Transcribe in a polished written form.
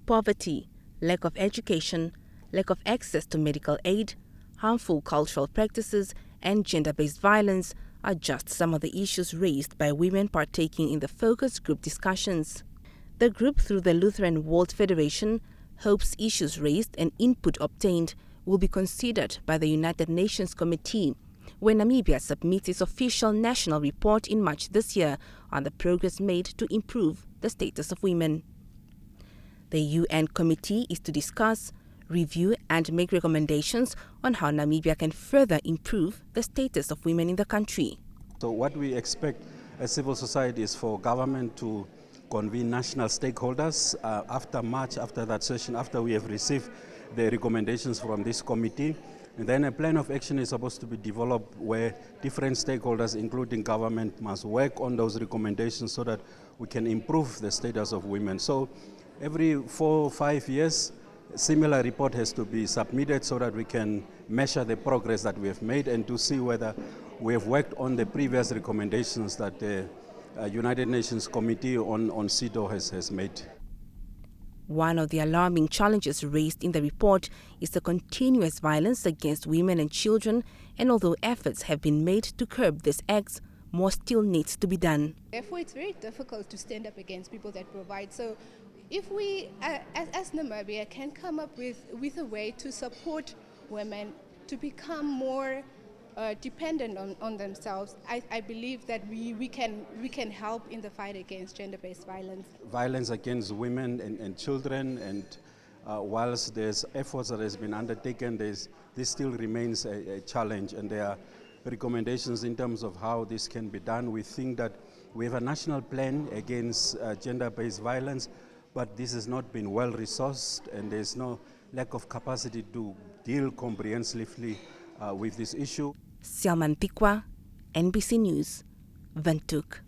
Poverty, lack of education, lack of access to medical aid, harmful cultural practices, and gender-based violence are just some of the issues raised by women partaking in the focus group discussions. The group, through the Lutheran World Federation, hopes issues raised and input obtained will be considered by the United Nations Committee when Namibia submits its official national report in March this year on the progress made to improve the status of women. The UN committee is to discuss, review and make recommendations on how Namibia can further improve the status of women in the country. So what we expect as civil society is for government to convene national stakeholders after March, after that session, after we have received the recommendations from this committee. And then a plan of action is supposed to be developed where different stakeholders, including government, must work on those recommendations so that we can improve the status of women. So every 4 or 5 years, a similar report has to be submitted so that we can measure the progress that we have made and to see whether we have worked on the previous recommendations that the United Nations Committee on CEDAW has made. One of the alarming challenges raised in the report is the continuous violence against women and children, and although efforts have been made to curb these acts, more still needs to be done. Therefore, it's very difficult to stand up against people that provide. So if we, as Namibia, can come up with a way to support women to become more dependent on themselves, I believe that we can help in the fight against gender-based violence. Violence against women and children, and whilst there's efforts that has been undertaken, this still remains a challenge, and there are recommendations in terms of how this can be done. We think that we have a national plan against gender-based violence, but this has not been well resourced, and there's no lack of capacity to deal comprehensively with this issue. Selman Tikwa, NBC News, Windhoek.